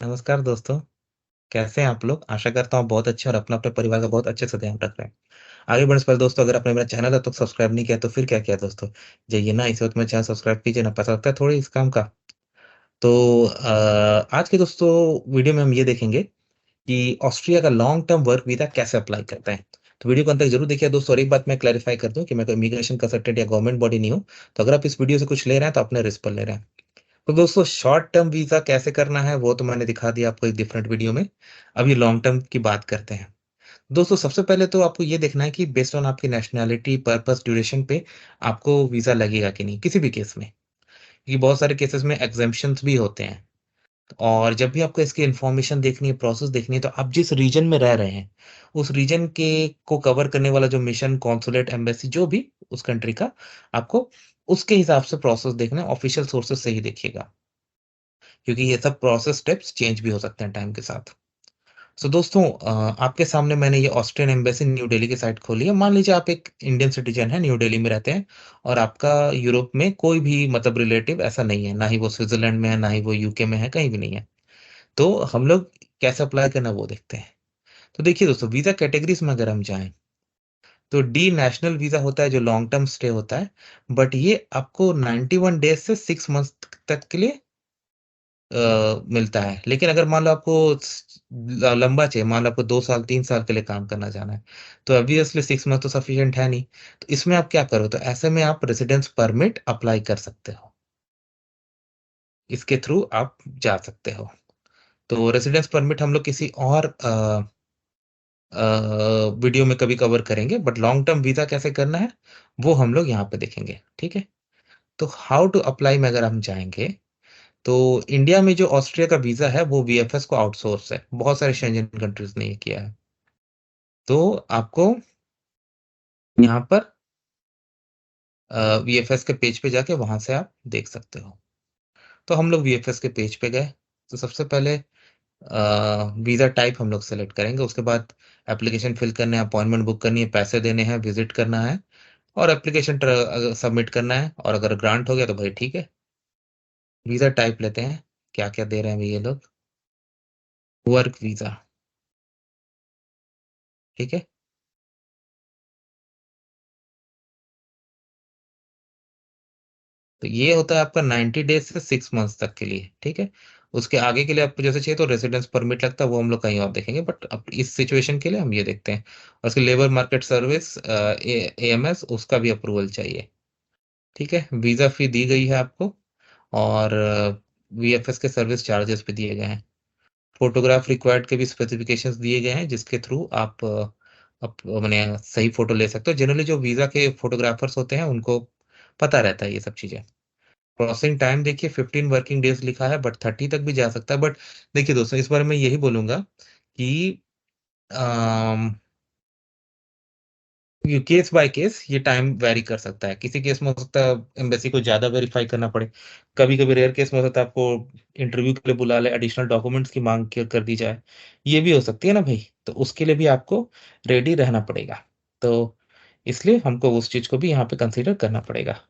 नमस्कार दोस्तों, कैसे हैं आप लोग? आशा करता हूँ बहुत अच्छे और अपने-अपने परिवार का बहुत अच्छे से ध्यान रख रहे हैं। आगे बढ़ने से पहले दोस्तों अगर आपने मेरा चैनल अब तक सब्सक्राइब नहीं किया तो फिर क्या किया दोस्तों? जाइए ना इसी वक़्त मेरा चैनल सब्सक्राइब कीजिए ना, पैसा लगता है थोड़ी इस काम का। तो आज के दोस्तों वीडियो में हम ये देखेंगे कि ऑस्ट्रिया का लॉन्ग टर्म वर्क वीज़ा कैसे अप्लाई करते हैं। तो वीडियो को अंत तक ज़रूर देखिए दोस्तों और एक बात मैं क्लैरिफाई कर दूँ कि मैं कोई इमिग्रेशन कंसल्टेंट या गवर्नमेंट बॉडी नहीं हूँ। तो अगर आप इस वीडियो से कुछ ले रहे हैं तो अपने रिस्क पर ले रहे हैं। तो दोस्तों शॉर्ट टर्म वीज़ा कैसे करना है वो तो मैंने दिखा दिया आपको एक डिफरेंट वीडियो में। अभी लॉन्ग टर्म की बात करते हैं। दोस्तों सबसे पहले तो आपको ये देखना है कि बेस्ड ऑन आपकी नेशनैलिटी, पर्पस, ड्यूरेशन पे आपको वीज़ा लगेगा कि नहीं, किसी भी केस में। क्योंकि बहुत सारे केसेज़ में एक्सेम्पशन्स भी होते हैं और जब भी आपको इसकी इन्फॉर्मेशन देखनी है, प्रोसेस देखनी है तो आप जिस रीजन में रह रहे हैं, उस रीजन के को कवर करने वाला जो मिशन, कॉन्सुलेट, एम्बेसी जो भी उस कंट्री का, आपको उसके हिसाब से प्रोसेस देखना है, ऑफिशियल सोर्सेज़ से ही देखिएगा। क्योंकि ये सब प्रोसेस स्टेप्स चेंज भी हो सकते हैं टाइम के साथ। सो दोस्तों आपके सामने मैंने ये ऑस्ट्रियन एम्बेसी न्यू दिल्ली की साइट खोली है। मान लीजिए आप एक इंडियन सिटीज़न हैं, न्यू दिल्ली में रहते हैं और आपका यूरोप में कोई भी मतलब रिलेटिव ऐसा नहीं है, ना ही वो स्विट्ज़रलैंड में है, ना ही वो यूके में है, कहीं भी नहीं है। तो हम लोग कैसे अप्लाई करना है वो देखते हैं। तो देखिए दोस्तों वीज़ा कैटेगरीज़ में अगर हम जाएँ, तो डी नेशनल वीज़ा होता है जो लॉन्ग टर्म स्टे होता है, बट ये आपको 91 डेज़ से 6 मंथ्स तक के लिए मिलता है। लेकिन अगर मान लो आपको लंबा चाहिए, मान लो आपको 2 साल, 3 साल के लिए काम करना चाहना है, तो ऑब्वियसली 6 मंथ तो सफिशिएंट है नहीं। तो इसमें आप क्या करो, तो ऐसे में आप रेज़िडेंस परमिट अप्लाई कर सकते हो। इसके थ्रू आप जा सकते हो। तो रेज़िडेंस परमिट हम लोग किसी और अ, वीडियो में कभी कवर करेंगे, बट लॉन्ग टर्म वीज़ा कैसे करना है, वो हम लोग यहाँ पे देखेंगे, ठीक है? तो हाउ टू अप्लाई में अगर हम जाएँगे तो इंडिया में जो ऑस्ट्रिया का वीज़ा है, वो वीएफएस को आउटसोर्स है। बहुत सारे शेंजन कंट्रीज़ ने ये किया है। तो आपको यहाँ पर वीएफएस के पेज पे जाके वहाँ से आप देख सकते हो। तो हम लोग वीएफएस के पेज पे गए। तो सबसे पहले वीज़ा टाइप हम लोग सेलेक्ट करेंगे। उसके बाद एप्लीकेशन फिल करने है, अपॉइंटमेंट बुक करनी है, पैसे देने हैं, विज़िट करना है और एप्लीकेशन सबमिट करना है और अगर ग्रांट हो गया तो भाई ठीक है। वीज़ा टाइप लेते हैं। क्या-क्या दे रहे हैं भई ये लोग? वर्क वीज़ा, ठीक है? तो ये होता है आपका 90 डेज़ से 6 मंथ्स तक के लिए, ठीक है? उसके आगे के लिए आपको जैसे चाहिए तो रेज़िडेंस परमिट लगता है, वो हम लोग कहीं और देखेंगे, बट अब इस सिचुएशन के लिए हम ये देखते हैं। और उसके लेबर मार्केट सर्विस एएमएस उसका भी अप्रूवल चाहिए, ठीक है? वीज़ा फ़ी दी गई है आपको और वीएफएस के सर्विस चार्जेस भी दिए गए हैं। फ़ोटोग्राफ रिक्वायर्ड के भी स्पेसिफ़िकेशंस दिए गए हैं, जिसके थ्रू आप मने सही फ़ोटो ले सकते हो। जनरली जो वीज़ा के फ़ोटोग्राफ़र्स होते हैं, उनको पता रहता है ये सब चीज़ें। प्रोसेसिंग टाइम देखिए 15 वर्किंग डेज़ लिखा है बट 30 तक भी जा सकता है। बट देखिए दोस्तों इस बारे में यही बोलूँगा कि अम, ये केस बाय केस ये टाइम वैरी कर सकता है। किसी केस में हो सकता है एम्बेसी को ज़्यादा वेरीफ़ाई करना पड़े। कभी-कभी रेयर केस में हो सकता है आपको इंटरव्यू के लिए बुला ले, एडिशनल डॉक्यूमेंट्स की माँग क कर दी जाए। ये भी हो सकती है ना भई, तो उसके लिए भी आपको रेडी रहना पड़ेगा। तो इसलिए हमको उस चीज़ को भी यहाँ पे कंसीडर करना पड़ेगा।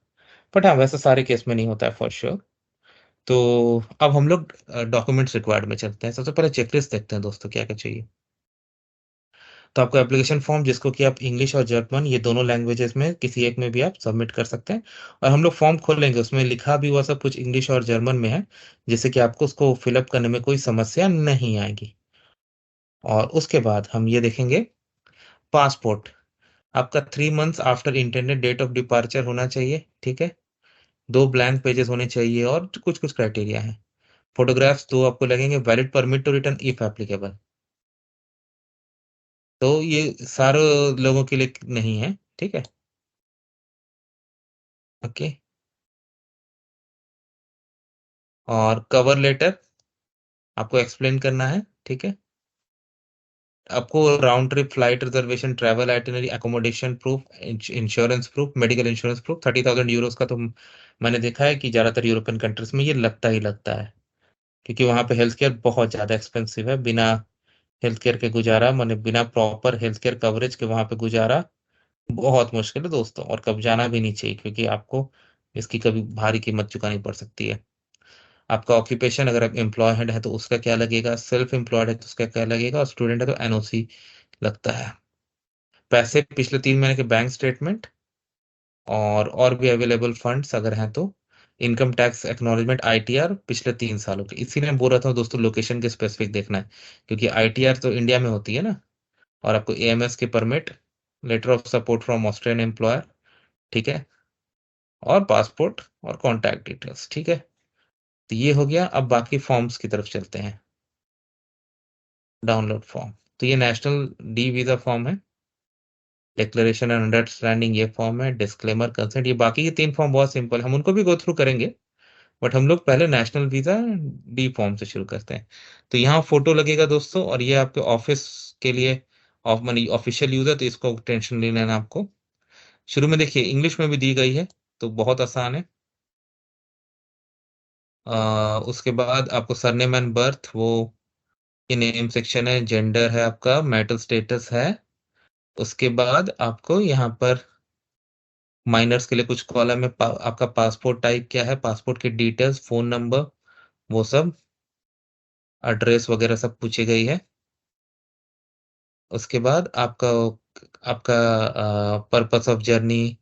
बट हाँ, वैसे सारे केस में नहीं होता है फॉर श्योर। तो अब हम लोग डॉक्यूमेंट्स रिक्वायर्ड में चलते हैं। सबसे पहले चेकलिस्ट देखते हैं दोस्तों क्या-क्या चाहिए। तो आपको एप्लीकेशन फॉर्म जिसको कि आप इंग्लिश और जर्मन ये दोनों लैंग्वेजेज़ में किसी एक में भी आप सबमिट कर सकते हैं और हम लोग फॉर्म खोलेंगे उसमें लिखा भी हुआ सब कुछ इंग्लिश और जर्मन में है, जिससे कि आपको उसको फिल अप करने में कोई समस्या नहीं आएगी। और उसके बाद हम ये देखेंगे पासपोर्ट, आपका 3 months after intended date of departure होना चाहिए, ठीक है? 2 ब्लैंक पेजेज़ होने चाहिए और कुछ-कुछ क्राइटेरिया हैं। फोटोग्राफ्स 2 आपको लगेंगे, valid permit to return if applicable. तो ये सारे लोगों के लिए नहीं है, ठीक है? ओके। और कवर लेटर आपको एक्सप्लेन करना है, ठीक है? आपको round trip flight reservation, travel itinerary, accommodation proof, insurance proof, medical insurance proof 30,000 euros का तो मैंने देखा है कि ज़्यादातर यूरोपियन कंट्रीज़ में ये लगता ही लगता है, क्योंकि वहाँ पे हेल्थ केयर बहुत ज़्यादा एक्सपेंसिव है। बिना हेल्थ केयर के गुज़ारा माने बिना प्रॉपर हेल्थ केयर कवरेज के वहाँ पे गुज़ारा बहुत मुश्किल है दोस्तों और कब जाना भी नहीं चाहिए क्योंकि आपको इसकी कभी भारी कीमत चुकानी पड़ सकती है। आपका ऑक्यूपेशन, अगर आप एम्प्लॉयड है तो उसका क्या लगेगा, सेल्फ एम्प्लॉयड है तो उसका क्या लगेगा, और स्टूडेंट है तो एनओसी लगता है। पैसे पिछले 3 महीने के बैंक स्टेटमेंट, और भी अवेलेबल फंड्स अगर हैं तो, इनकम टैक्स एक्नॉलेजमेंट, आईटीआर पिछले 3 सालों के। इसीलिए मैं बोल रहा था दोस्तों, लोकेशन के स्पेसिफिक देखना है, क्योंकि आईटीआर तो इंडिया में होती है ना। और आपको एएमएस की permit, letter of support from Australian employer, ठीक है, और पासपोर्ट और कॉन्टैक्ट डिटेल्स, ठीक है। तो ये हो गया। अब बाकी फॉर्म्स की तरफ चलते हैं। डाउनलोड फॉर्म, तो ये नेशनल डी वीजा फॉर्म है, डिक्लेरेशन एंड अंडरस्टैंडिंग ये फॉर्म है, डिस्क्लेमर, कंसेंट, ये बाकी के 3 फॉर्म बहुत सिंपल, हम उनको भी गो थ्रू करेंगे। बट हम लोग पहले नेशनल वीजा डी फॉर्म से शुरू करते हैं। तो यहाँ फोटो लगेगा दोस्तों, और ये आपके ऑफिस के लिए ऑफ मनी ऑफिशियल यूज है, तो इसको टेंशन नहीं लेना आपको। शुरू में देखिए इंग्लिश में भी दी गई है, तो बहुत आसान है। उसके बाद आपको सरनेम एंड बर्थ, वो ये नेम सेक्शन है, जेंडर है आपका, मैरिटल स्टेटस है। उसके बाद आपको यहाँ पर माइनर्स के लिए कुछ कॉलम है, आपका पासपोर्ट टाइप क्या है, पासपोर्ट की डिटेल्स, फोन नंबर, वो सब, एड्रेस वगैरह सब पूछी गई है। उसके बाद आपका आपका पर्पस ऑफ जर्नी,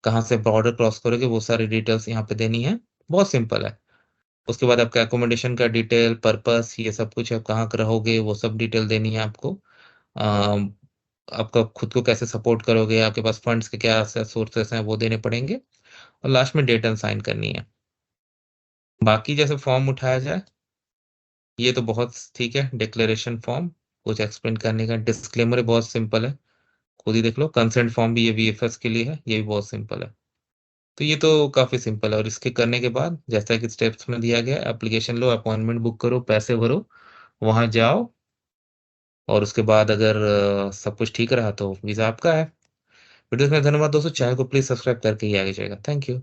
कहाँ से बॉर्डर क्रॉस करोगे, वो सारी डिटेल्स यहाँ पे देनी है। बहुत सिंपल है। उसके बाद आपका एकोमोडेशन का डिटेल, पर्पस, ये सब कुछ, आप कहाँ रहोगे वो सब डिटेल देनी है आपको। अम, आपका खुद को कैसे सपोर्ट करोगे, आपके पास फंड्स के क्या सोर्सेस हैं वो देने पड़ेंगे। और लास्ट में डेट एंड साइन करनी है। बाकी जैसे फॉर्म उठाया जाए, ये तो बहुत ठीक है। डिक्लेरेशन फॉर्म, कुछ एक्सप्लेन करने का, डिस्क्लेमर बहुत सिंपल है, खुद ही देख लो। कंसेंट फॉर्म भी, ये वीएफएस के लिए है, ये भी बहुत सिंपल है। तो ये तो काफी सिंपल है। और इसके करने के बाद जैसा कि स्टेप्स में दिया गया, एप्लीकेशन लो, अपॉइंटमेंट बुक करो, पैसे भरो, वहां जाओ, और उसके बाद अगर सब कुछ ठीक रहा तो वीजा आपका है। वीडियो में धन्यवाद दोस्तों, चैनल को प्लीज सब्सक्राइब करके ही आगे जाएगा। Thank you.